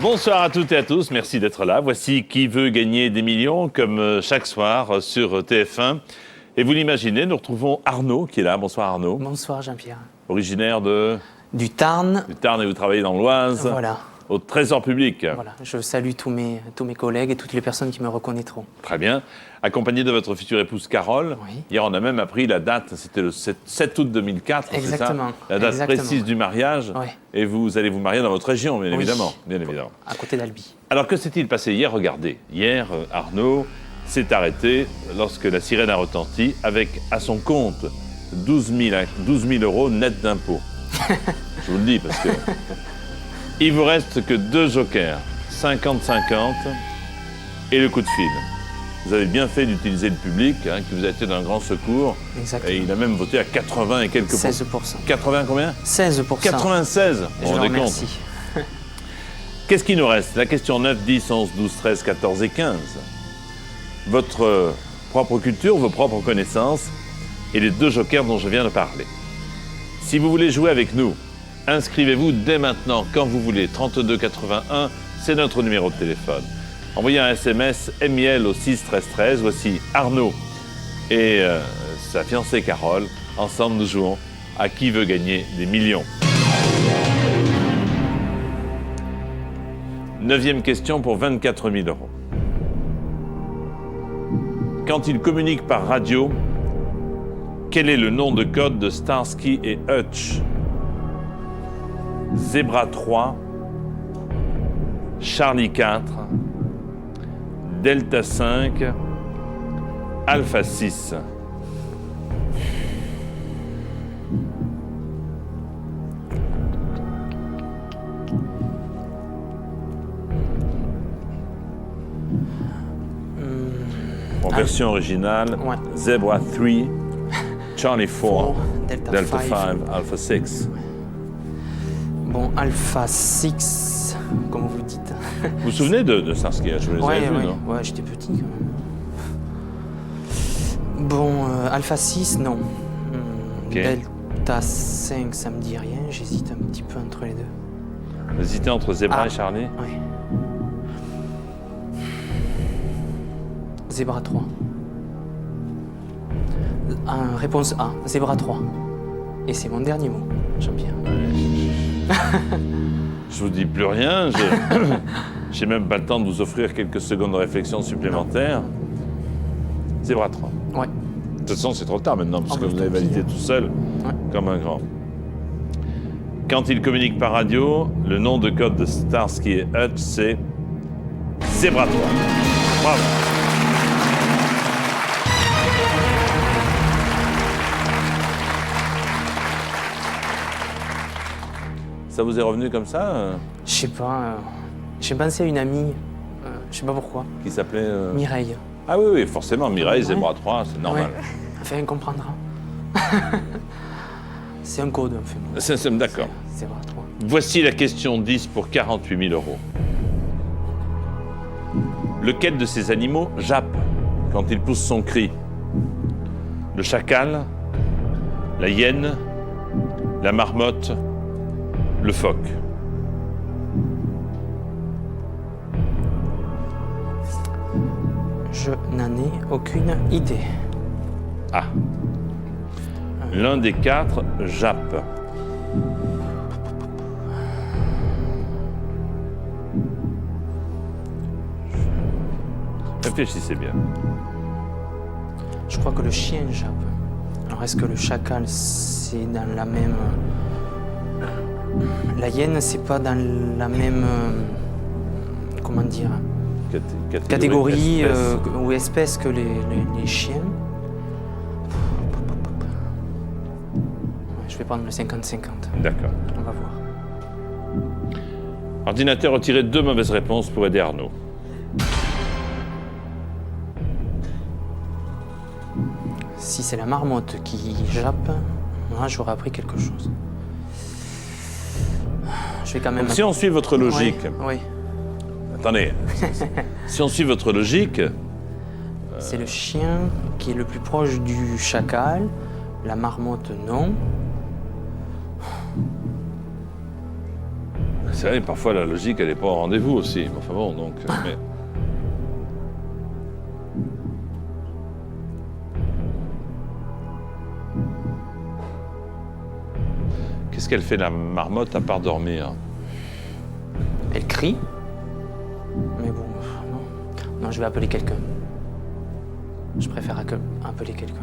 Bonsoir à toutes et à tous, merci d'être là. Voici Qui veut gagner des millions, comme chaque soir sur TF1. Et vous l'imaginez, nous retrouvons Arnaud qui est là. Bonsoir Arnaud. Bonsoir Jean-Pierre. Originaire du Tarn. Du Tarn, et vous travaillez dans l'Oise. Voilà. Au Trésor public. Voilà. Je salue tous mes collègues et toutes les personnes qui me reconnaîtront. Très bien. Accompagné de votre future épouse Carole. Oui. Hier, on a même appris la date, c'était le 7 août 2004, Exactement. C'est ça? La date précise du mariage. Oui. Et vous allez vous marier dans votre région, bien évidemment. Bien évidemment. À côté d'Albi. Alors, que s'est-il passé hier? Regardez. Hier, Arnaud s'est arrêté lorsque la sirène a retenti avec, à son compte, 12 000 euros net d'impôts. Je vous le dis parce que... Il vous reste que 2 jokers, 50-50 et le coup de fil. Vous avez bien fait d'utiliser le public, qui vous a été d'un grand secours. Exactement. Et il a même voté à 80 et quelques 16%. 80 combien? 16%. 96. Je vous remercie. Qu'est-ce qui nous reste? La question 9, 10, 11, 12, 13, 14 et 15. Votre propre culture, vos propres connaissances et les 2 jokers dont je viens de parler. Si vous voulez jouer avec nous, inscrivez-vous dès maintenant, quand vous voulez. 32 81, c'est notre numéro de téléphone. Envoyez un SMS MIL au 6 13 13. Voici Arnaud et sa fiancée Carole. Ensemble, nous jouons à Qui veut gagner des millions. 9e question pour 24 000 euros. Quand ils communiquent par radio, quel est le nom de code de Starsky et Hutch? Zebra 3, Charlie 4, Delta 5, Alpha 6. En version originale, ouais. Zebra 3, Charlie 4, Delta 5, 5. Alpha 6. Bon, Alpha 6, comme vous dites. Vous vous souvenez de Starsky et Hutch? Vous les avez vus, non? Ouais, j'étais petit quand même. Bon, Alpha 6, non. Okay. Delta 5, ça me dit rien. J'hésite un petit peu entre les deux. Vous hésitez entre Zebra et Charlie? Oui. Zebra 3. Réponse A, Zebra 3. Et c'est mon dernier mot, Jean-Pierre. Je vous dis plus rien. J'ai même pas le temps de vous offrir quelques secondes de réflexion supplémentaires. Zebra 3. Ouais. De toute façon, c'est trop tard maintenant, parce que vous tant avez pis, validé tout seul, comme un grand. Quand ils communiquent par radio, le nom de code de Starsky et Hutch, c'est Zebra 3. Bravo. Ça vous est revenu comme ça? Je sais pas. J'ai pensé à une amie, je sais pas pourquoi. Qui s'appelait... Mireille. Ah oui, oui, forcément, Mireille, Zebra 3, c'est normal. Ouais. Enfin, elle comprendra. C'est un code, en fait. D'accord. Zebra 3. Voici la question 10 pour 48 000 euros. Lequel de ces animaux jappe quand il pousse son cri? Le chacal, la hyène, la marmotte, le phoque. Je n'en ai aucune idée. Ah. L'un des 4 jappe. Réfléchissez bien. Je crois que le chien jappe. Alors, est-ce que le chacal, c'est dans la même... La hyène, c'est pas dans la même... Comment dire? Catégorie espèce. ou espèce que les chiens. Je vais prendre le 50-50. D'accord. On va voir. Ordinateur, retirez 2 mauvaises réponses pour aider Arnaud. Si c'est la marmotte qui jappe, moi j'aurais appris quelque chose. Je vais quand même... Donc, si on suit votre logique... Oui. Attendez. Si on suit votre logique... C'est le chien qui est le plus proche du chacal, la marmotte non. c'est vrai, parfois la logique, elle n'est pas au rendez-vous aussi. Enfin bon, donc... mais... Qu'est-ce qu'elle fait, la marmotte, à part dormir? Elle crie. Mais bon, non. Non, je vais appeler quelqu'un. Je préfère appeler quelqu'un.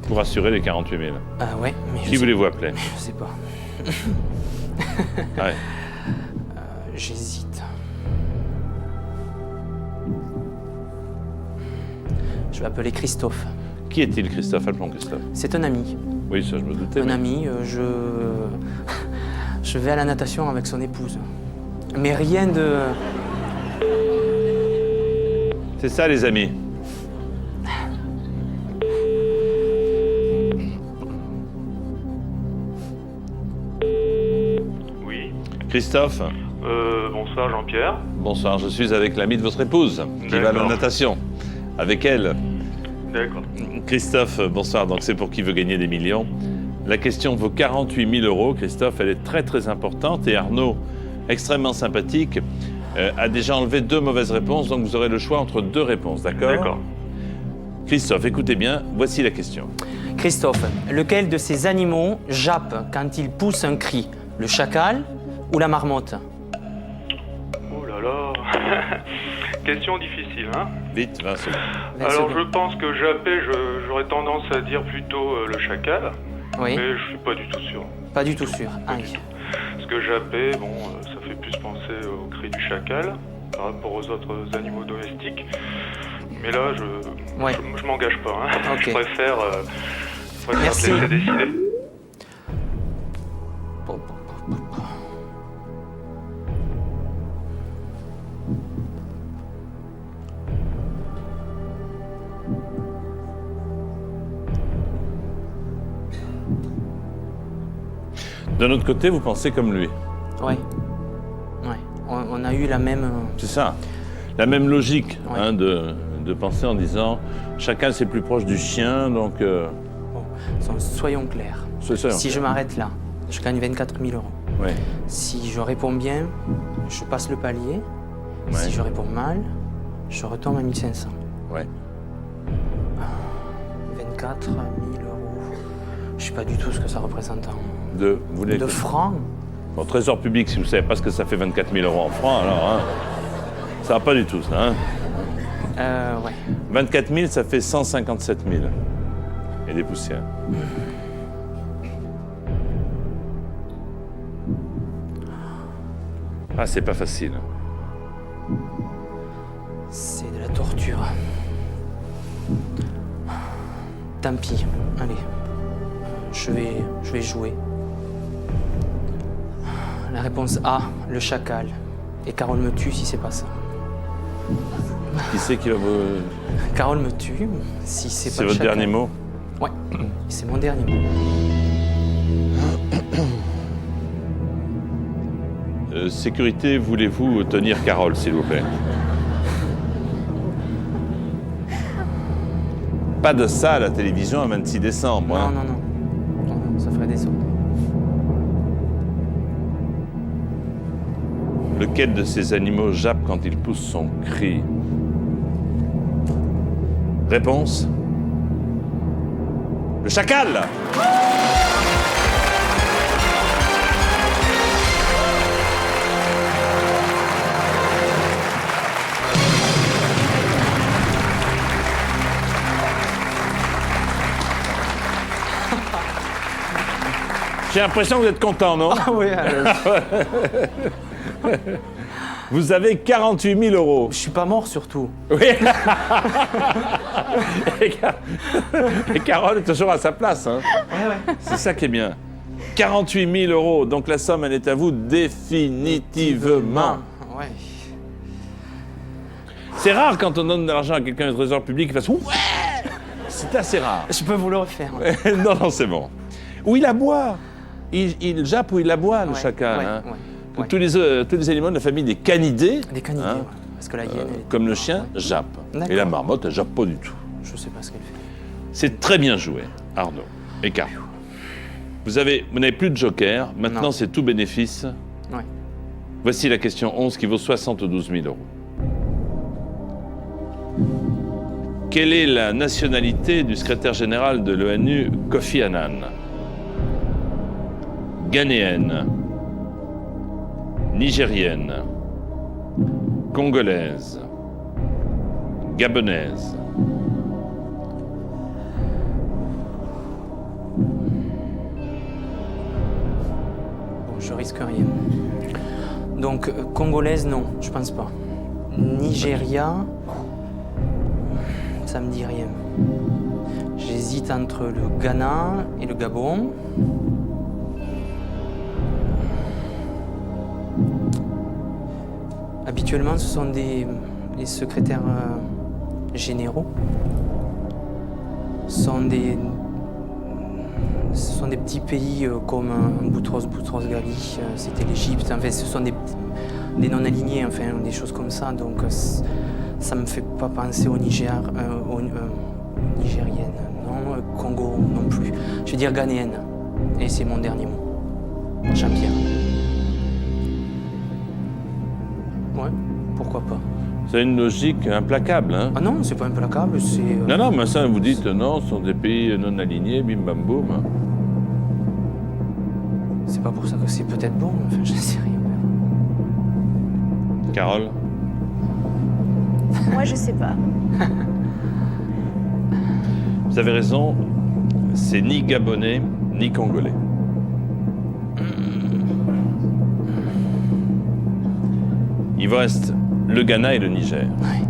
Pour assurer les 48 000. Ah ouais, mais Qui voulez-vous appeler? Je sais pas. Ouais. J'hésite. Je vais appeler Christophe. Qui est-il, Christophe? Appelons Christophe. C'est un ami. Oui, ça je me doutais. Un ami, je vais à la natation avec son épouse. Mais rien de... C'est ça, les amis. Oui. Christophe, Bonsoir Jean-Pierre. bonsoir, je suis avec l'ami de votre épouse, qui va à la D'accord. natation. Avec elle. D'accord. Christophe, bonsoir, donc c'est pour qui veut gagner des millions. La question vaut 48 000 euros, Christophe, elle est très très importante et Arnaud, extrêmement sympathique, a déjà enlevé 2 mauvaises réponses, donc vous aurez le choix entre 2 réponses, d'accord? D'accord. Christophe, écoutez bien, voici la question. Christophe, lequel de ces animaux jappe quand il pousse un cri? Le chacal ou la marmotte? Oh là là. Question difficile, hein. Vite, 20 secondes. 20 Alors secondes. je pense que jappé, j'aurais tendance à dire plutôt le chacal, Oui, mais je suis pas du tout sûr. pas du tout sûr. Aïe. Parce que jappé, bon, ça fait plus penser au cri du chacal par rapport aux autres animaux domestiques. Mais là, Ouais. je m'engage pas, hein. Ok. Je préfère Merci. te laisser décider. D'un autre côté, vous pensez comme lui. Ouais. Ouais. On a eu la même... C'est ça. La même logique Ouais. hein, de penser en disant chacal c'est plus proche du chien, donc Bon, soyons clairs. soyons Si je clairs. m'arrête là, je gagne 24 000 euros. Ouais. Si je réponds bien, je passe le palier. Ouais. Si je réponds mal, je retombe à 1500. Ouais. 24 000 euros. Je sais pas du tout ce que ça représente en Vous voulez de francs. Bon, trésor public, si vous savez pas ce que ça fait 24 000 euros en francs, alors hein, ça va pas du tout ça. Hein. Ouais. 24 000, ça fait 157 000 et des poussières. Ah, c'est pas facile. C'est de la torture. Tant pis. Allez. Je vais jouer. La réponse A, le chacal. Et Carole me tue si c'est pas ça. Qui c'est qui va vous... Carole me tue si c'est pas C'est le votre chacal. dernier mot? Ouais, c'est mon dernier mot. Sécurité, voulez-vous tenir Carole, s'il vous plaît? Pas de ça à la télévision un 26 décembre. Non, hein. non, non. Non, non, ça ferait des ordres. Lequel de ces animaux jappe quand il pousse son cri? Réponse? Le chacal! J'ai l'impression que vous êtes content, non? Ah oui, Vous avez 48 000 euros. je suis pas mort surtout. Oui. Et Carole est toujours à sa place. Hein. C'est ça qui est bien. 48 000 euros. Donc la somme, elle est à vous définitivement. Ouais. C'est rare quand on donne de l'argent à quelqu'un du trésor public qu'il fasse ouais. C'est assez rare. Je peux vous le refaire. Non, non, c'est bon. Ou il aboie. Il jappe ou il aboie, le Ouais, chacal. ouais, hein. ouais, ouais. Tous les animaux de la famille des canidés, Des canidés, hein, ouais. Parce que la hyène, elle est... comme le chien, jappe. D'accord. Et la marmotte, elle jappe pas du tout. Je sais pas ce qu'elle fait. C'est très bien joué, Arnaud et Caro. Vous n'avez plus de joker. Maintenant, Non. c'est tout bénéfice. Ouais. Voici la question 11 qui vaut 72 000 euros. Quelle est la nationalité du secrétaire général de l'ONU, Kofi Annan? Ghanéenne, nigérienne, congolaise, gabonaise. Bon, je risque rien. Donc, congolaise, non, je pense pas. Nigeria, ça me dit rien. J'hésite entre le Ghana et le Gabon. Habituellement, ce sont les secrétaires généraux. Ce sont des petits pays comme Boutros-Ghali, c'était l'Égypte. En fait, ce sont des non-alignés, enfin, des choses comme ça. Donc, ça me fait pas penser au Niger, aux Nigériennes. Non, Congo non plus. Je vais dire ghanéenne. Et c'est mon dernier mot. Jean-Pierre. Ouais, pourquoi pas. C'est une logique implacable, hein? Ah non, c'est pas implacable, c'est... Non, non, mais ça, vous dites non, ce sont des pays non alignés, bim bam boum. C'est pas pour ça que c'est peut-être bon, enfin, je sais rien. Carole? Moi, je sais pas. Vous avez raison, c'est ni gabonais, ni congolais. Il vous reste le Ghana et le Niger. Ouais.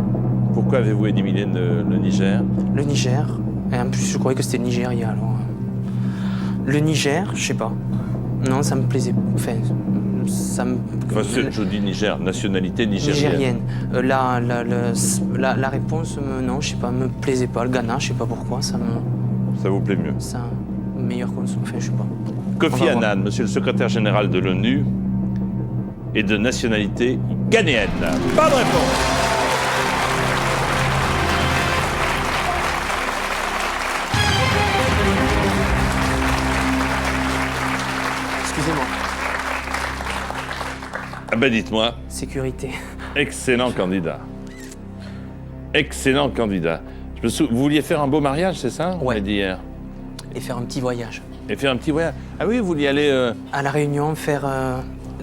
Pourquoi avez-vous éliminé le Niger? Le Niger, et en plus je croyais que c'était le Nigeria, alors... Le Niger, je sais pas. Non, ça me plaisait... Enfin, ça me... Enfin, je dis Niger, nationalité nigérienne. La réponse, non, je sais pas, me plaisait pas. Le Ghana, je sais pas pourquoi, ça vous plaît mieux? C'est un meilleur consommateur, enfin, je sais pas. Kofi Annan, monsieur le secrétaire général de l'ONU, est de nationalité ghanéenne. Bonne réponse. Excusez-moi. Ah ben dites-moi, Sécurité. excellent candidat. Excellent candidat. Vous vouliez faire un beau mariage, c'est ça? On Ouais. l'a dit hier. Et faire un petit voyage. Et faire un petit voyage. Ah oui, vous vouliez aller... À La Réunion, faire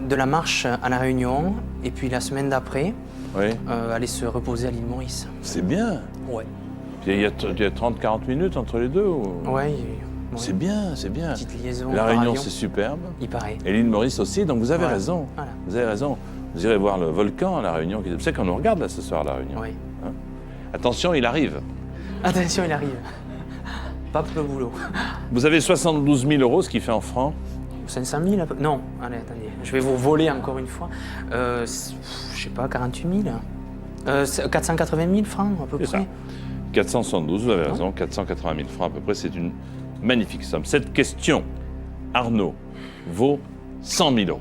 de la marche à La Réunion, et puis la semaine d'après, Oui, aller se reposer à l'île Maurice. c'est bien. Ouais. Il y a 30-40 minutes entre les deux ou... Ouais. C'est bien, c'est bien. Petite liaison. La par Réunion, avion. c'est superbe. Il paraît. Et l'île Maurice aussi, donc vous avez Voilà. raison. Voilà. Vous avez raison. Vous irez voir le volcan à La Réunion. Vous savez qu'on nous regarde là ce soir à La Réunion. Oui. Attention, il arrive. Attention, il arrive. Pas pour le boulot. Vous avez 72 000 euros, ce qui fait en francs. 500 000 Non, allez, attendez. Je vais vous voler encore une fois. Je sais pas, 48 000 480 000 francs à peu C'est près. ça. 472, vous avez raison, 480 000 francs à peu près, c'est une magnifique somme. Cette question, Arnaud, vaut 100 000 euros.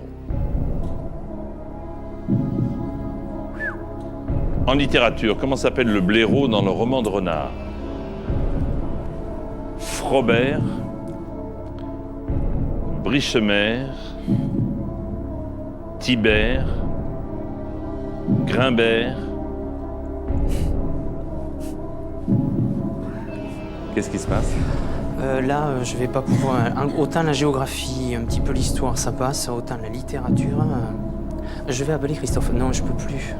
En littérature, comment s'appelle le blaireau dans le roman de Renard? Frobert, Brichemer, Tibère, Grimbert. Qu'est-ce qui se passe? Là, je vais pas pouvoir. Autant la géographie, un petit peu l'histoire, ça passe, autant la littérature. Je vais appeler Christophe. Non, je peux plus.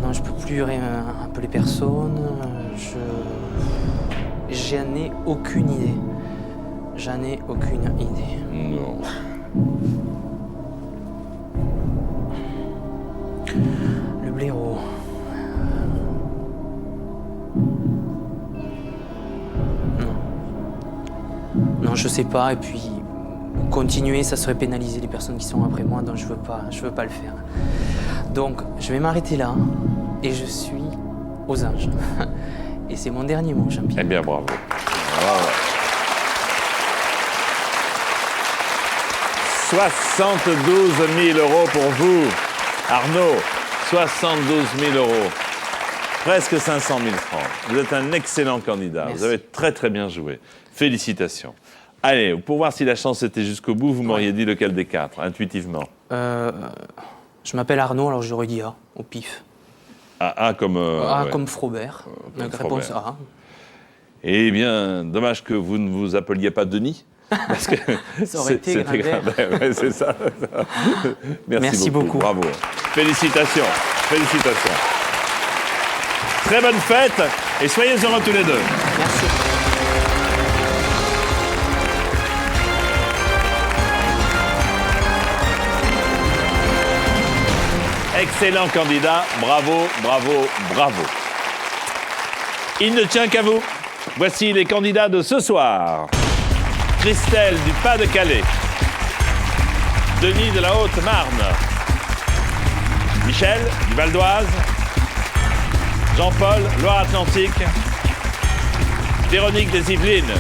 Non, je peux plus appeler personne. J'en ai aucune idée. J'en ai aucune idée. Non. Le blaireau. Non, je sais pas. Et puis, continuer, ça serait pénaliser les personnes qui sont après moi, donc je veux pas le faire. Donc, je vais m'arrêter là, et je suis aux anges. Et c'est mon dernier mot, Jean-Pierre. Eh bien, bravo. Bravo. 72 000 euros pour vous, Arnaud. 72 000 euros. Presque 500 000 francs. Vous êtes un excellent candidat. Merci. Vous avez très très bien joué. Félicitations. Allez, pour voir si la chance était jusqu'au bout, vous m'auriez dit lequel des 4, intuitivement? Je m'appelle Arnaud, alors j'aurais dit A, au pif. A comme... A comme Frobert. comme Réponse Frobert. A. Eh bien, dommage que vous ne vous appeliez pas Denis. Parce que Ça aurait été Grimbert. Ouais, c'est ça. Merci beaucoup. Bravo. Félicitations. Félicitations. Très bonne fête et soyez heureux tous les deux. Merci. Excellent candidat. Bravo, bravo, bravo. Il ne tient qu'à vous. Voici les candidats de ce soir. Christelle du Pas-de-Calais. Denis de la Haute-Marne. Michel du Val d'Oise. Jean-Paul, Loire-Atlantique. Véronique des Yvelines.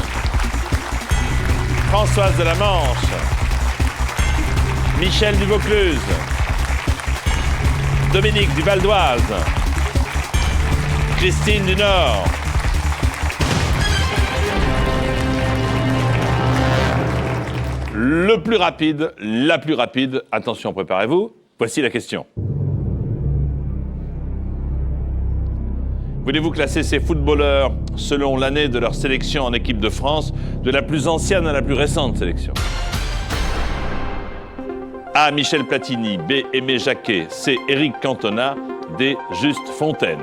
Françoise de la Manche. Michel du Vaucluse. Dominique du Val d'Oise. Christine du Nord. Le plus rapide, la plus rapide. Attention, préparez-vous. Voici la question. Voulez-vous classer ces footballeurs selon l'année de leur sélection en équipe de France, de la plus ancienne à la plus récente sélection? A. Michel Platini. B. Aimé Jacquet. C. Éric Cantona. D. Juste Fontaine.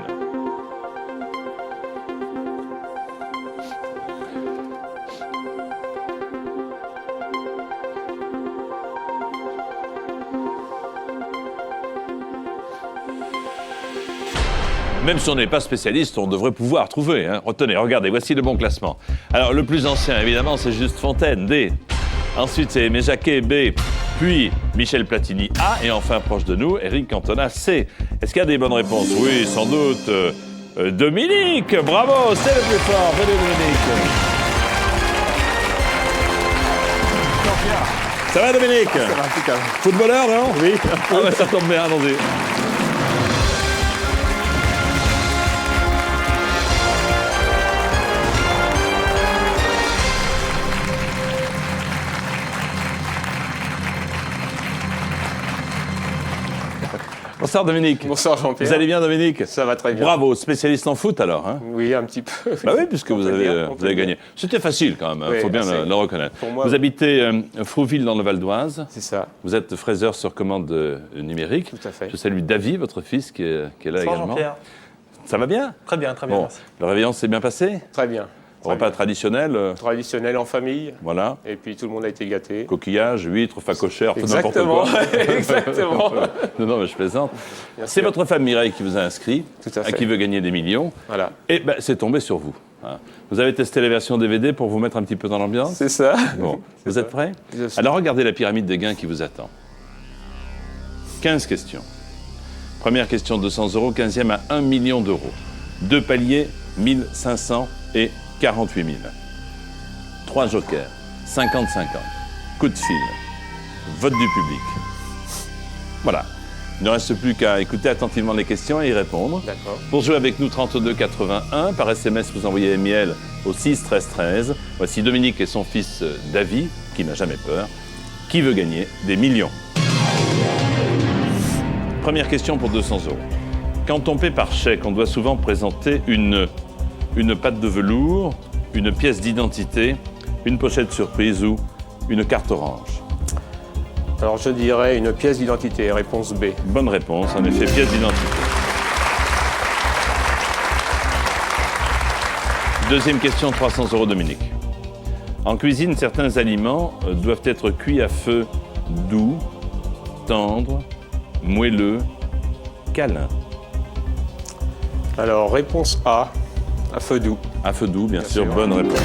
Même si on n'est pas spécialiste, on devrait pouvoir trouver. Hein. Retenez, regardez, voici le bon classement. Alors, le plus ancien, évidemment, c'est Juste Fontaine, D. Ensuite, c'est Aimé Jacquet, B. Puis, Michel Platini, A. Et enfin, proche de nous, Éric Cantona, C. Est-ce qu'il y a des bonnes réponses? Oui, sans doute. Dominique, bravo, c'est le plus fort. Venez, Dominique. Ça va, Dominique? Ça va, impeccable. Footballeur, non? Oui. Ah ouais, ça tombe bien, allons-y. Bonsoir Dominique. Bonsoir Jean-Pierre. Vous allez bien Dominique? Ça va très bien. Bravo, spécialiste en foot alors. Hein? Oui, un petit peu. Bah oui, puisque vous avez gagné. C'était facile quand même, il faut bien le reconnaître. Pour moi, vous habitez Frouville dans le Val d'Oise. C'est ça. Vous êtes fraiseur sur commande numérique. Tout à fait. Je salue Davy, votre fils, qui est là Bonsoir également. Jean-Pierre. Ça va bien? Très bien, très bien. Bon, Merci. le réveillon s'est bien passé? Très bien. Très Repas bien. traditionnel, Traditionnel en famille. voilà. Et puis tout le monde a été gâté. Coquillages, huîtres, facochères, tout n'importe Exactement. quoi. Exactement. Non, mais je plaisante. Bien C'est sûr. votre femme Mireille qui vous a inscrit, Tout à fait. qui veut gagner des millions. Voilà. Et ben, c'est tombé sur vous. Hein. Vous avez testé la version DVD pour vous mettre un petit peu dans l'ambiance? C'est ça. Bon, C'est vous ça. êtes prêts? Je suis. Alors regardez la pyramide des gains qui vous attend. 15 questions. Première question, 200 €. 15e à 1 million d'euros. Deux paliers, 1500 et 48 000. 3 jokers, 50-50. Coup de fil. Vote du public. Voilà. Il ne reste plus qu'à écouter attentivement les questions et y répondre. D'accord. Pour jouer avec nous, 32 81. Par SMS, vous envoyez miel au 6 13 13. Voici Dominique et son fils Davy, qui n'a jamais peur, qui veut gagner des millions. Première question pour 200 €. Quand on paie par chèque, on doit souvent présenter une patte de velours, une pièce d'identité, une pochette surprise ou une carte orange. Alors je dirais une pièce d'identité. Réponse B. Bonne réponse, en effet, pièce d'identité. Deuxième question, 300 € Dominique. En cuisine, certains aliments doivent être cuits à feu doux, tendre, moelleux, câlin. Alors réponse A. À feu doux. À feu doux, bien sûr, sûr. bonne réponse.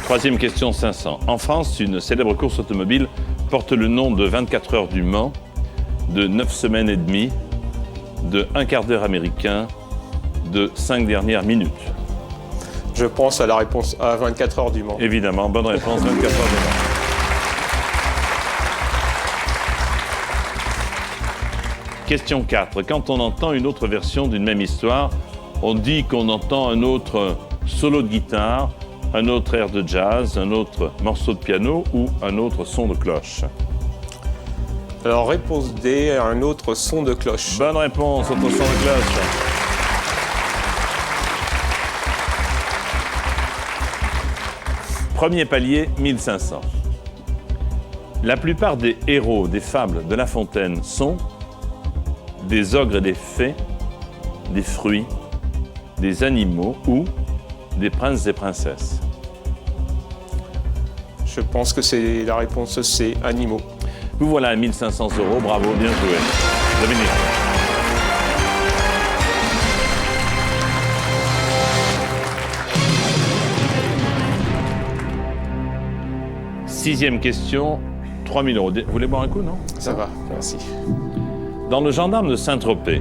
Troisième question, 500. En France, une célèbre course automobile porte le nom de 24 heures du Mans, de 9 semaines et demie, de 1 quart d'heure américain, de 5 dernières minutes. Je pense à la réponse A. 24 heures du Mans. Évidemment, bonne réponse, 24 heures du Mans. Question 4. Quand on entend une autre version d'une même histoire, On dit qu'on entend un autre solo de guitare, un autre air de jazz, un autre morceau de piano ou un autre son de cloche. Alors, réponse D, un autre son de cloche. Bonne réponse, autre son de cloche. Premier palier, 1500. La plupart des héros des fables de La Fontaine sont des ogres et des fées, des fruits, des animaux ou des princes et princesses. Je pense que c'est la réponse C, animaux. Vous voilà à 1500 €, bravo, bien joué. Dominique. Sixième question, 3000 €. Vous voulez boire un coup, non? Ça va, merci. Dans Le Gendarme de Saint-Tropez,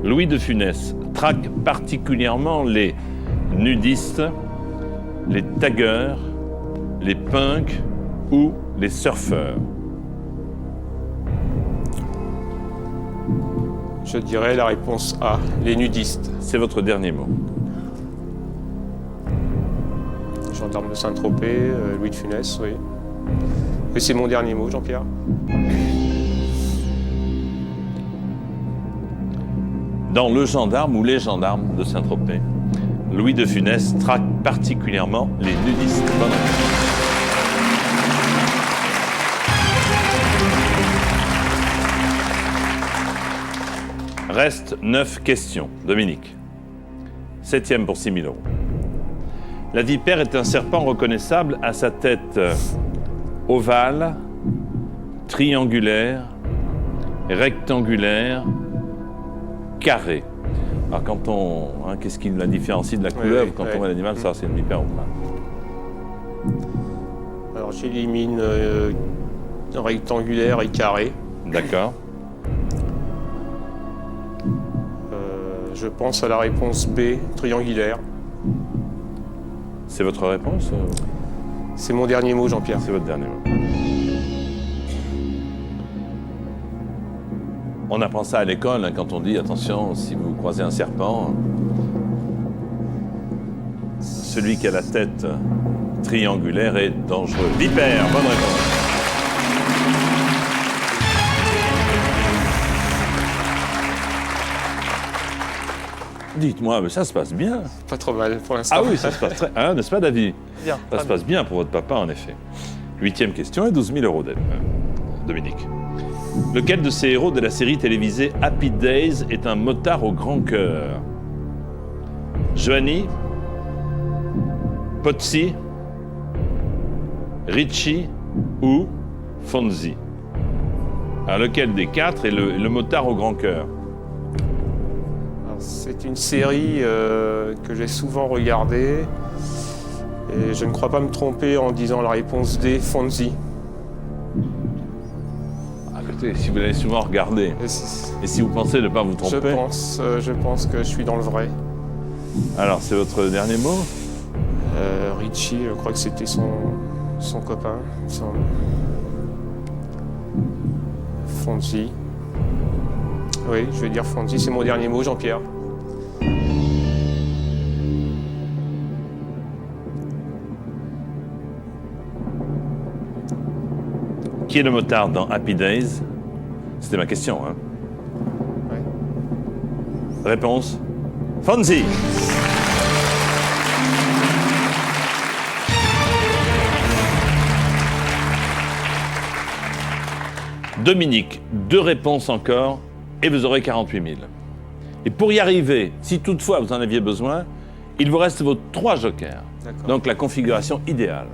Louis de Funès traque particulièrement les nudistes, les taggeurs, les punks ou les surfeurs. Je dirais la réponse A, les nudistes. C'est votre dernier mot. Gendarme de Saint-Tropez, Louis de Funès, oui. Et c'est mon dernier mot, Jean-Pierre. Dans Le Gendarme ou Les Gendarmes de Saint-Tropez, Louis de Funès traque particulièrement les nudistes. Bonne réponse. Reste 9 questions. Dominique. 7e pour 6 000 €. La vipère est un serpent reconnaissable à sa tête ovale, triangulaire, rectangulaire, carrée. Alors quand on... qu'est-ce qui la différencie de la couleuvre quand on voit l'animal, ça c'est une vipère ou pas? Alors j'élimine rectangulaire et carré. D'accord. Je pense à la réponse B, triangulaire. C'est votre réponse? C'est mon dernier mot, Jean-Pierre. C'est votre dernier mot. On apprend ça à l'école quand on dit attention, si vous croisez un serpent, celui qui a la tête triangulaire est dangereux. Vipère, bonne réponse. Dites-moi, mais ça se passe bien. Pas trop mal pour l'instant. Ah oui, ça se passe très... Hein, n'est-ce pas, David? Bien, Ça se passe bien pour votre papa, en effet. 8e question et 12 000 €, Dominique. Lequel de ces héros de la série télévisée Happy Days est un motard au grand cœur? Johnny, Pozzi, Richie ou Fonzie? Alors, lequel des quatre est le motard au grand cœur? C'est une série que j'ai souvent regardée et je ne crois pas me tromper en disant la réponse D, Fonzie. Écoutez, si vous l'avez souvent regardé, et si vous pensez ne pas vous tromper... Je pense que je suis dans le vrai. Alors, c'est votre dernier mot? Richie, je crois que c'était son copain. Fonzie. Oui, je vais dire Fonzie, c'est mon dernier mot, Jean-Pierre. Qui est le motard dans Happy Days? C'était ma question, hein? Ouais. Réponse? Fonzie! Dominique, 2 réponses encore et vous aurez 48 000. Et pour y arriver, si toutefois vous en aviez besoin, il vous reste vos 3 jokers. D'accord. Donc la configuration idéale.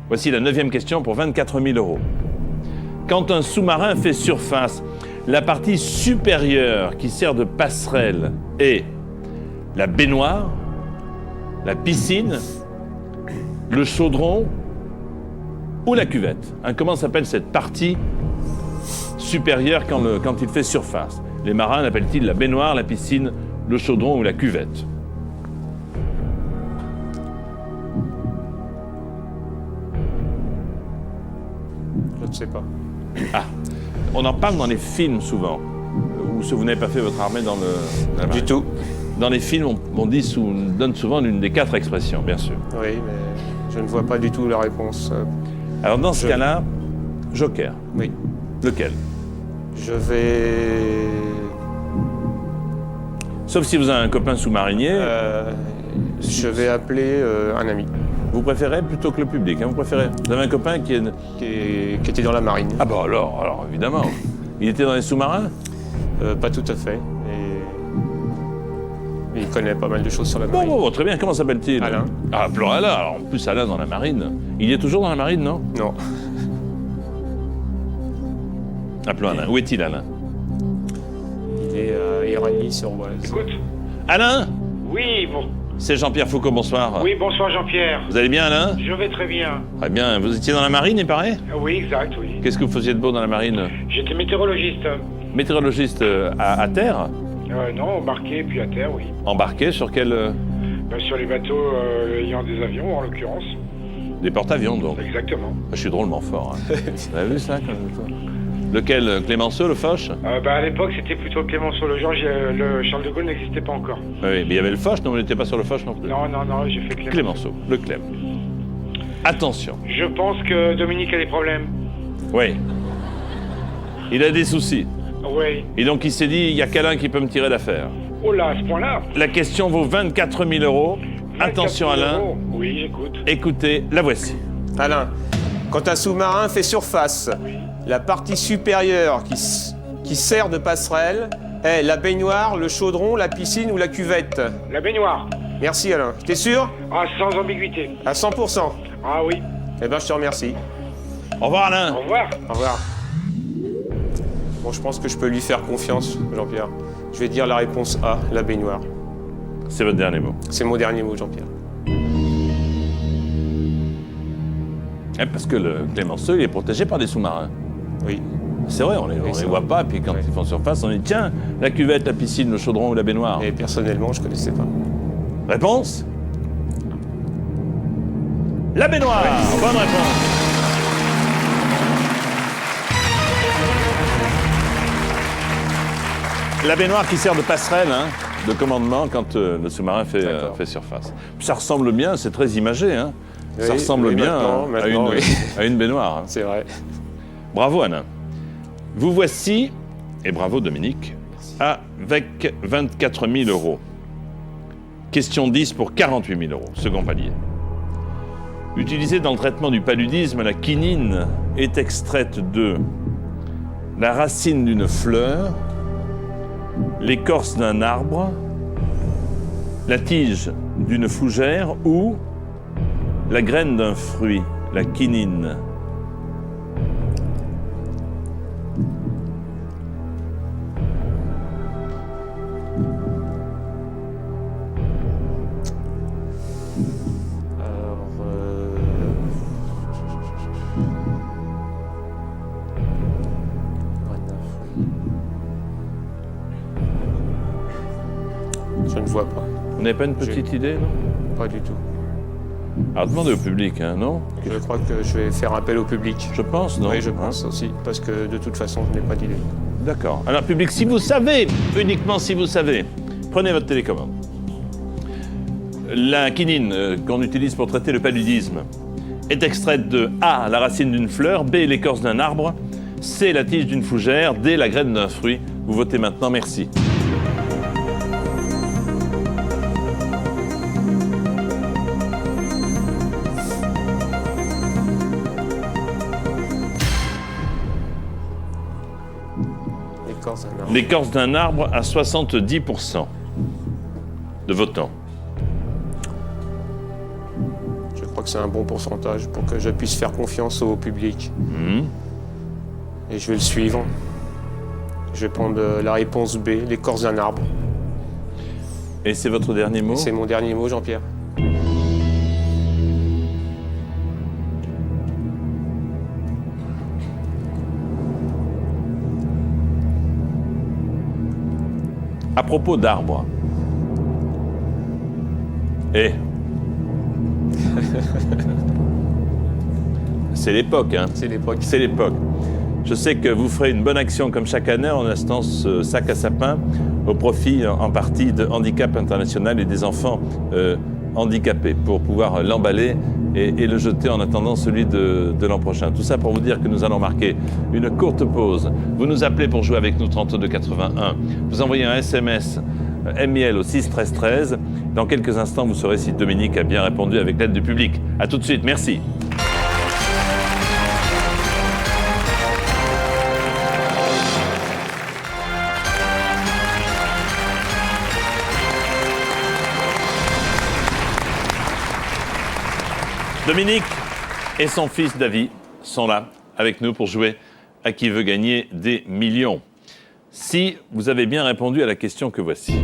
Voici la 9e question pour 24 000 €. Quand un sous-marin fait surface, la partie supérieure qui sert de passerelle est la baignoire, la piscine, le chaudron ou la cuvette. Comment s'appelle cette partie supérieure quand il fait surface? Les marins l'appellent-ils la baignoire, la piscine, le chaudron ou la cuvette? Je ne sais pas. Ah, on en parle dans les films souvent, où vous n'avez pas fait votre armée dans la marine? Du tout. Dans les films, on donne souvent l'une des 4 expressions, bien sûr. Oui, mais je ne vois pas du tout la réponse. Alors dans ce cas-là, joker. Oui. Lequel? Je vais... Sauf si vous avez un copain sous-marinier, Je vais appeler un ami vous préférez plutôt que le public, hein, vous préférez. Vous avez un copain qui est... qui était dans la marine. Ah bah alors évidemment. Il était dans les sous-marins? Pas tout à fait. Et il connaît pas mal de choses sur la marine. Bon, très bien. Comment s'appelle-t-il? Alain. Ah, appelons Alain. Alors, en plus, Alain dans la marine. Il est toujours dans la marine, non? Non. Appelons Alain. Où est-il, Alain? Il est à Éragny-sur-Oise. Écoute. Alain? Oui, bon. C'est Jean-Pierre Foucault, bonsoir. Oui, bonsoir Jean-Pierre. Vous allez bien, Alain? Je vais très bien. Très bien. Vous étiez dans la marine, il paraît? Oui, exact, oui. Qu'est-ce que vous faisiez de beau dans la marine? J'étais météorologiste. Météorologiste à terre? Non, embarqué puis à terre, oui. Embarqué sur quel... Sur les bateaux ayant des avions, en l'occurrence. Des porte-avions, donc. Exactement. Je suis drôlement fort. Hein. Vous avez vu ça quand même? Lequel? Clémenceau, le Foch? À l'époque, c'était plutôt Clémenceau. Le Charles de Gaulle n'existait pas encore. Oui, mais il y avait le Foch, non? Vous n'étiez pas sur le Foch non plus? Non, j'ai fait Clémenceau. Clémenceau, le Clem. Attention. Je pense que Dominique a des problèmes. Oui. Il a des soucis. Oui. Et donc il s'est dit, il y a qu'Alain qui peut me tirer d'affaire. Oh là, à ce point-là. La question vaut 24 000 euros. 24 Attention 000 Alain. euros. Oui, j'écoute. Écoutez, la voici. Alain, quand un sous-marin fait surface, la partie supérieure qui sert de passerelle est la baignoire, le chaudron, la piscine ou la cuvette? La baignoire. Merci Alain. T'es sûr? Ah, sans ambiguïté. À 100%. Ah oui. Eh ben je te remercie. Au revoir Alain. Au revoir. Au revoir. Bon, je pense que je peux lui faire confiance, Jean-Pierre. Je vais dire la réponse A, la baignoire. C'est votre dernier mot. C'est mon dernier mot, Jean-Pierre. Parce que le Clémenceau, il est protégé par des sous-marins. Oui. C'est vrai, on les c'est voit vrai. pas, puis quand Oui. ils font surface, on dit tiens, la cuvette, la piscine, le chaudron ou la baignoire. Et personnellement, je connaissais pas. Réponse? La baignoire. Bonne réponse. La baignoire qui sert de passerelle, hein, de commandement quand le sous-marin fait surface. Ça ressemble bien, c'est très imagé, hein. Ça Oui, ressemble oui, bien maintenant, oui. à une baignoire. Hein. C'est vrai. Bravo Alain. Vous voici, et bravo Dominique, avec 24 000 euros. Question 10 pour 48 000 euros, second palier. Utilisée dans le traitement du paludisme, la quinine est extraite de la racine d'une fleur, l'écorce d'un arbre, la tige d'une fougère ou la graine d'un fruit, la quinine. Alors, je ne vois pas. Vous n'avez pas une petite idée, non? Pas du tout. Alors demandez au public, hein, non? Je crois que je vais faire appel au public. Je pense, non? Oui, je pense aussi, parce que de toute façon, je n'ai pas d'idée. D'accord. Alors public, si vous savez, uniquement si vous savez, prenez votre télécommande. La quinine qu'on utilise pour traiter le paludisme est extraite de A, la racine d'une fleur, B, l'écorce d'un arbre, C, la tige d'une fougère, D, la graine d'un fruit. Vous votez maintenant, merci. L'écorce d'un arbre. L'écorce d'un arbre à 70% de votants. Je crois que c'est un bon pourcentage pour que je puisse faire confiance au public. Et je vais le suivre. Je vais prendre la réponse B, l'écorce d'un arbre. Et c'est votre dernier mot? C'est mon dernier mot, Jean-Pierre. À propos d'arbres. C'est l'époque, hein? C'est l'époque. C'est l'époque. Je sais que vous ferez une bonne action comme chaque année en achetant ce sac à sapin au profit en partie de Handicap International et des enfants handicapés pour pouvoir l'emballer et le jeter en attendant celui de l'an prochain. Tout ça pour vous dire que nous allons marquer une courte pause. Vous nous appelez pour jouer avec nous 3281. Vous envoyez un SMS MIL au 6 13 13. Dans quelques instants, vous saurez si Dominique a bien répondu avec l'aide du public. A tout de suite, merci. Dominique et son fils David sont là avec nous pour jouer à qui veut gagner des millions. Si vous avez bien répondu à la question que voici,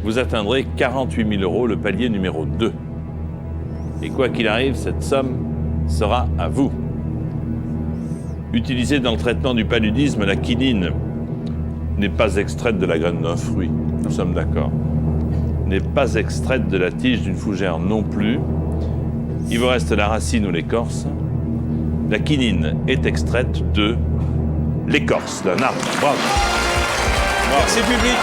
vous atteindrez 48 000 €, le palier numéro 2. Et quoi qu'il arrive, cette somme sera à vous. Utilisée dans le traitement du paludisme, la quinine n'est pas extraite de la graine d'un fruit. Nous sommes d'accord. N'est pas extraite de la tige d'une fougère non plus. Il vous reste la racine ou l'écorce. La quinine est extraite de l'écorce d'un arbre. Bravo. Merci public.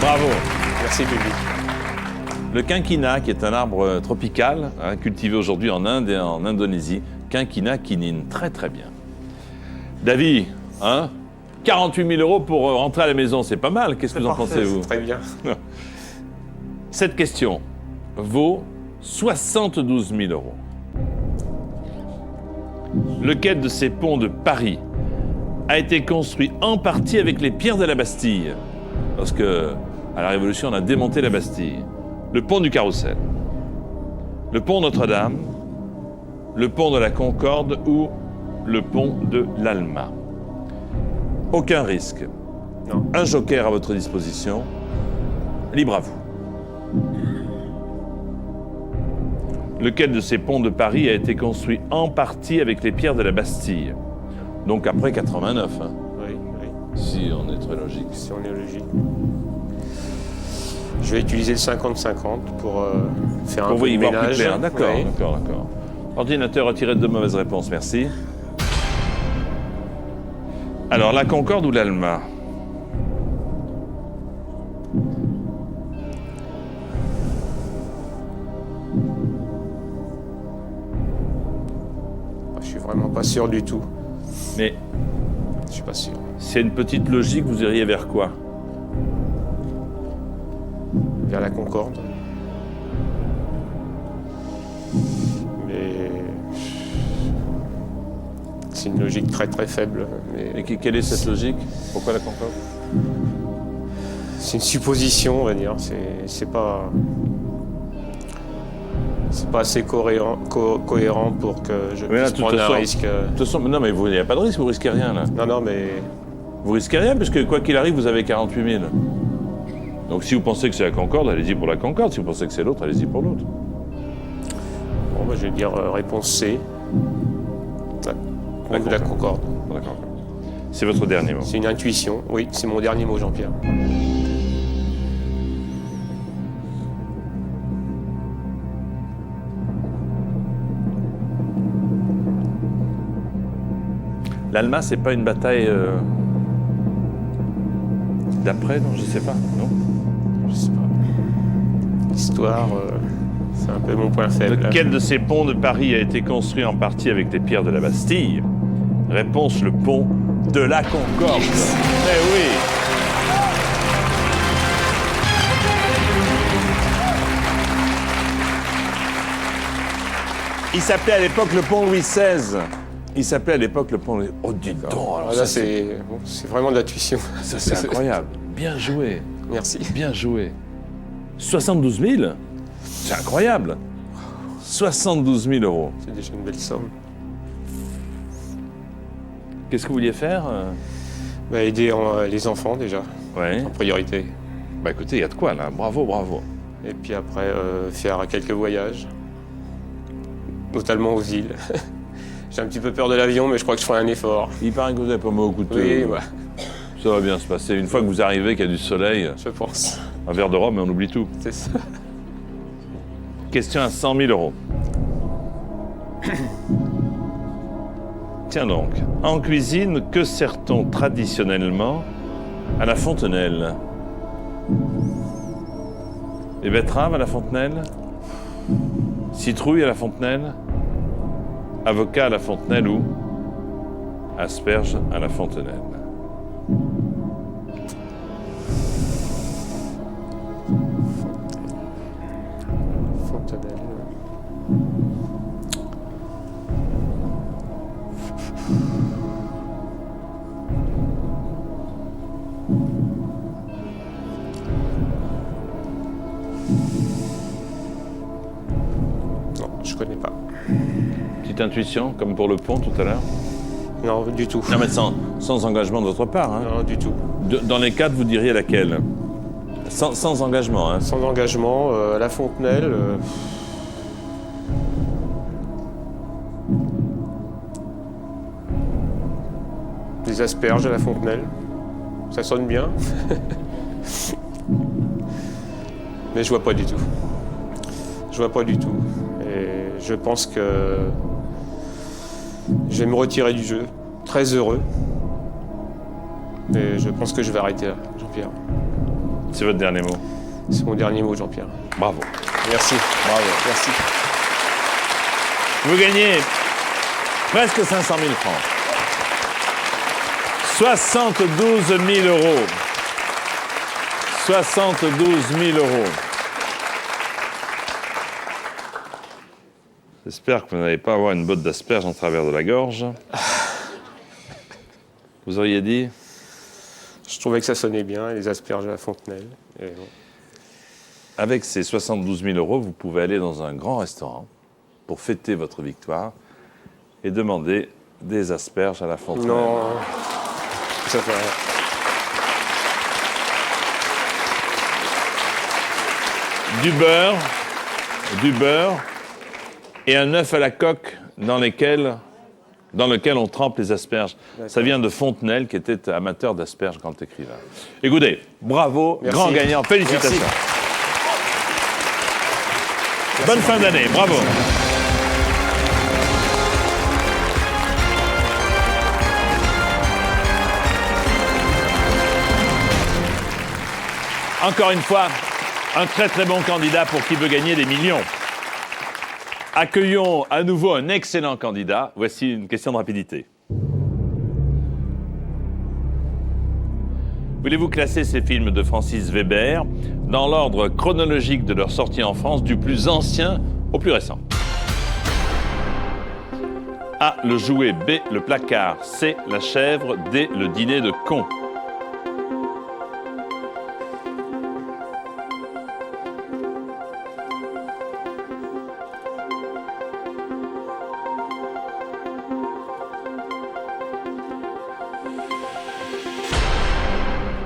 Bravo. Merci public. Le quinquina, qui est un arbre tropical, cultivé aujourd'hui en Inde et en Indonésie. Quinquina, quinine. Très très bien. David, 48 000 € pour rentrer à la maison, c'est pas mal. Qu'est-ce que vous en pensez, vous? Très bien. Cette question vaut 72 000 €. Lequel de ces ponts de Paris a été construit en partie avec les pierres de la Bastille? Parce que, à la Révolution, on a démonté la Bastille. Le pont du Carrousel, le pont Notre-Dame, le pont de la Concorde ou le pont de l'Alma. Aucun risque. Non. Un joker à votre disposition. Libre à vous. Lequel de ces ponts de Paris a été construit en partie avec les pierres de la Bastille? Donc après 89, hein, Oui, oui, si on est très logique. si on est logique. Je vais utiliser le 50-50 pour faire un Pour peu y de voir plus ménage. clair. D'accord, Oui. d'accord. Ordinateur retiré de mauvaises réponses, merci. Alors, la Concorde ou l'Alma? Je suis vraiment pas sûr du tout. Mais Je suis pas sûr. s'il y a une petite logique, vous iriez vers quoi? Vers la Concorde. Mais c'est une logique très très faible. Mais Et quelle est cette logique? Pourquoi la Concorde? c'est une supposition, on va dire. C'est pas assez cohérent pour que je Mais là, puisse de toute prendre un façon- risque. De toute façon, non, mais il n'y a pas de risque, vous risquez rien, là. Non, mais Vous risquez rien, puisque quoi qu'il arrive, vous avez 48 000. Donc si vous pensez que c'est la Concorde, allez-y pour la Concorde. Si vous pensez que c'est l'autre, allez-y pour l'autre. bon, je vais dire réponse C. La La Concorde. D'accord. C'est votre dernier mot. C'est une intuition. Oui, c'est mon dernier mot, Jean-Pierre. L'Alma, c'est pas une bataille d'après, non? Je sais pas, non? Je sais pas. L'histoire, c'est un peu mon point faible. Lequel de ces ponts de Paris a été construit en partie avec les pierres de la Bastille? Réponse, le pont de la Concorde. Eh oui! Il s'appelait à l'époque le pont Louis XVI. Il s'appelait à l'époque le pont Louis... Oh, dis donc! Alors Ah, ça, là, c'est vraiment de l'intuition. ça, c'est incroyable. Bien joué. Merci. Bien joué. 72 000? C'est incroyable. 72 000 €. C'est déjà une belle somme. Qu'est-ce que vous vouliez faire? Bah, aider les enfants déjà, Ouais. en priorité. Bah écoutez, il y a de quoi là. Bravo, bravo. Et puis après, faire quelques voyages, notamment aux îles. J'ai un petit peu peur de l'avion, mais je crois que je ferai un effort. Il paraît que vous n'avez pas mal au couteau. Oui, ouais, Ça va bien se passer. Une fois que vous arrivez, qu'il y a du soleil, je pense. un verre de rhum et on oublie tout. C'est ça. Question à 100 000 euros. Tiens donc, en cuisine, que sert-on traditionnellement à la fontenelle? Les betteraves à la fontenelle? Citrouille à la fontenelle? Avocat à la fontenelle ou asperges à la fontenelle? Fontenelle. Non, je connais pas. Petite intuition, comme pour le pont tout à l'heure? Non, du tout. Non, mais sans engagement de votre part. Hein. Non, du tout. Dans les quatre, vous diriez laquelle? Sans engagement. Hein. Sans engagement, la fontenelle. Des asperges à la fontenelle. Ça sonne bien. Mais je vois pas du tout. Je vois pas du tout. Et je pense que je vais me retirer du jeu. Très heureux. Et je pense que je vais arrêter là, Jean-Pierre. C'est votre dernier mot. C'est mon dernier mot, Jean-Pierre. Bravo. Merci. Bravo. Merci. Vous gagnez presque 500 000 francs. 72 000 euros. 72 000 euros. J'espère que vous n'allez pas avoir une botte d'asperges en travers de la gorge. Vous auriez dit? Je trouvais que ça sonnait bien, les asperges à la fontenelle. Et bon. Avec ces 72 000 euros, vous pouvez aller dans un grand restaurant pour fêter votre victoire et demander des asperges à la fontenelle. Non, ça fait rien. Du beurre et un œuf à la coque dans lequel on trempe les asperges. Ça vient de Fontenelle, qui était amateur d'asperges, grand écrivain. Écoutez, bravo, Merci. grand gagnant, félicitations. Merci. Bonne fin d'année, bravo. Encore une fois, un très très bon candidat pour qui veut gagner des millions. Accueillons à nouveau un excellent candidat. Voici une question de rapidité. Voulez-vous classer ces films de Francis Weber dans l'ordre chronologique de leur sortie en France, du plus ancien au plus récent? A. Le jouet. B. Le placard. C. La chèvre. D. Le dîner de con.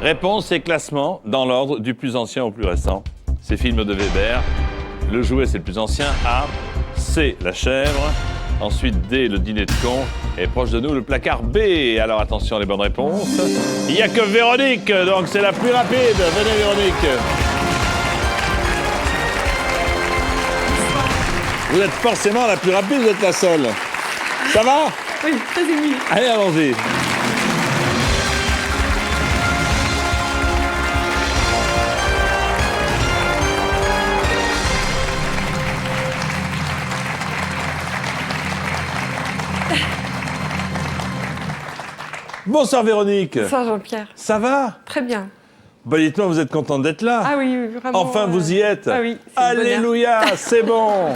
Réponse et classement dans l'ordre du plus ancien au plus récent. Ces films de Weber. Le jouet, c'est le plus ancien. A. C. La chèvre. Ensuite, D. Le dîner de con. Et proche de nous, le placard B. Alors attention, les bonnes réponses. Il n'y a que Véronique, donc c'est la plus rapide. Venez, Véronique. Vous êtes forcément la plus rapide, vous êtes la seule. Ça va? Oui, très ému. Allez, allons-y. Bonsoir Véronique. Bonsoir Jean-Pierre. Ça va? Très bien. Bah dites-moi, vous êtes contente d'être là? Ah oui, vraiment. Enfin, vous y êtes? Ah oui, c'est le bonheur. Alléluia, c'est bon.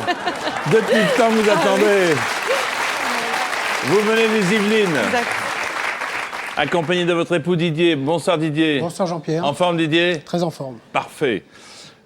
Depuis le temps que vous attendez. Vous venez des Yvelines, Exact. accompagné de votre époux Didier. Bonsoir Didier. Bonsoir Jean-Pierre. En forme Didier? Très en forme. Parfait.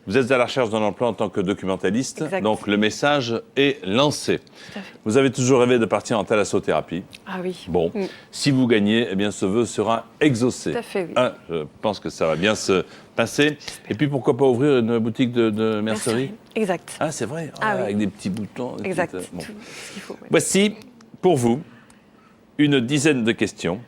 Vous êtes à la recherche d'un emploi en tant que documentaliste, Exact. donc le message est lancé. Tout à fait. Vous avez toujours rêvé de partir en thalassothérapie. Ah oui. Bon, si vous gagnez, eh bien ce vœu sera exaucé. Tout à fait, oui. Je pense que ça va bien se passer. Et puis pourquoi pas ouvrir une boutique de mercerie? Exact. Ah, c'est vrai, Ah oui. avec des petits boutons. des Exact. petites, bon. Tout ce qu'il faut. ouais. Voici, pour vous, une dizaine de questions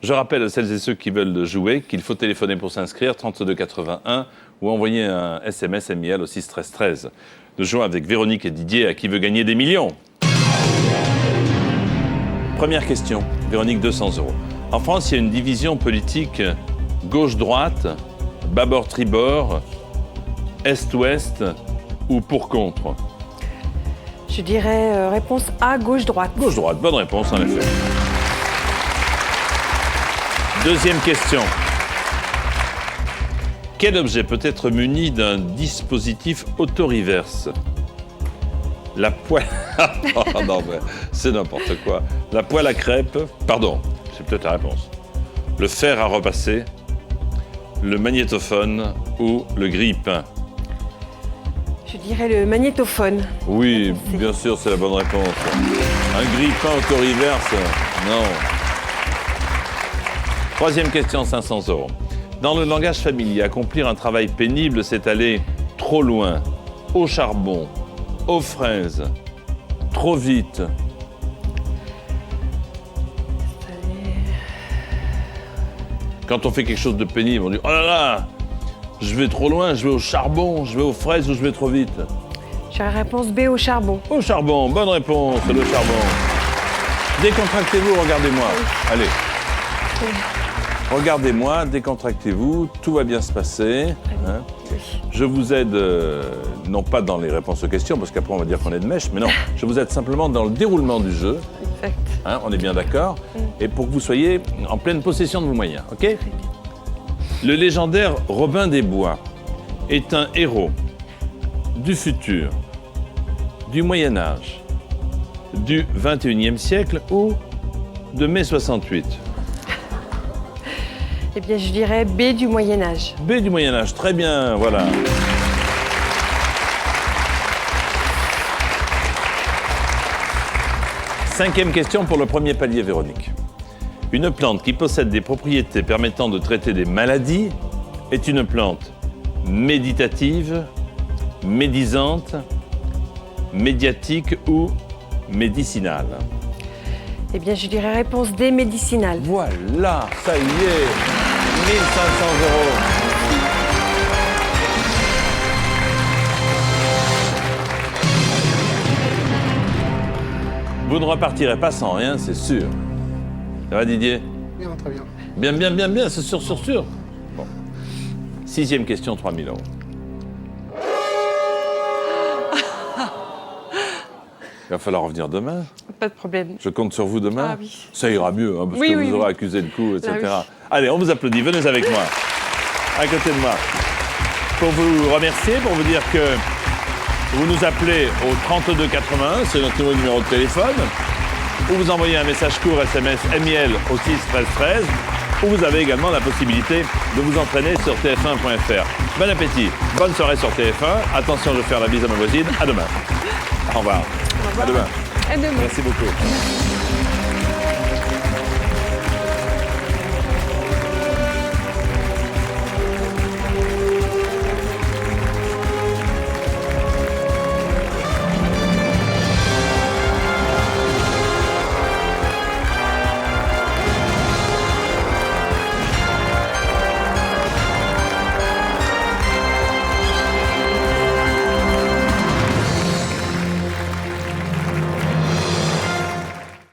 Je rappelle à celles et ceux qui veulent jouer qu'il faut téléphoner pour s'inscrire, 32 81, ou envoyer un SMS MIL au 6 13 13. Nous jouons avec Véronique et Didier à Qui veut gagner des millions. Première question, Véronique, 200 €. En France, il y a une division politique gauche-droite, bâbord-tribord, est-ouest ou pour-contre. Je dirais réponse A, gauche-droite. Gauche-droite, bonne réponse en effet. Deuxième question. Quel objet peut être muni d'un dispositif auto-reverse? La poêle... Oh non, mais c'est n'importe quoi. La poêle à crêpes... Pardon, c'est peut-être la réponse. Le fer à repasser, le magnétophone ou le grille-pain? Je dirais le magnétophone. Oui, bien sûr, c'est la bonne réponse. Un grille-pain auto-reverse? Non. Troisième question, 500 €. Dans le langage familier, accomplir un travail pénible, c'est aller trop loin, au charbon, aux fraises, trop vite. Quand on fait quelque chose de pénible, on dit « Oh là là, je vais trop loin, je vais au charbon, je vais aux fraises ou je vais trop vite ?» Je dirais réponse B, au charbon. Au charbon, bonne réponse, le charbon. Décontractez-vous, regardez-moi. Allez. Regardez-moi, décontractez-vous, tout va bien se passer. Hein. Je vous aide, non pas dans les réponses aux questions, parce qu'après on va dire qu'on est de mèche, mais non, je vous aide simplement dans le déroulement du jeu. Exact. Hein, on est bien d'accord. Et pour que vous soyez en pleine possession de vos moyens, ok? Le légendaire Robin des Bois est un héros du futur, du Moyen-Âge, du 21e siècle ou de mai 68? Eh bien, je dirais B, du Moyen-Âge. B du Moyen-Âge, très bien, voilà. Cinquième question pour le premier palier, Véronique. Une plante qui possède des propriétés permettant de traiter des maladies est une plante méditative, médisante, médiatique ou médicinale? Eh bien, je dirais réponse D, médicinale. Voilà, ça y est, 1500 €. Vous ne repartirez pas sans rien, c'est sûr. Ça va, Didier? Bien, très bien. Bien, bien, bien, bien, c'est sûr, sûr, sûr. Bon. Sixième question, 3000 €. Il va falloir revenir demain. Pas de problème. Je compte sur vous demain. Ah oui. Ça ira mieux, hein, parce Oui, que oui, vous aurez oui. accusé le coup, etc. Là, oui. Allez, on vous applaudit. Venez avec moi, à côté de moi. Pour vous remercier, pour vous dire que vous nous appelez au 32 81, c'est notre nouveau numéro de téléphone, ou vous envoyez un message court SMS MIL au 6 13 13, ou vous avez également la possibilité de vous entraîner sur tf1.fr. Bon appétit, bonne soirée sur TF1. Attention, je vais faire la bise à ma voisine. À demain. Au revoir. Au revoir. À demain. À demain. Merci beaucoup.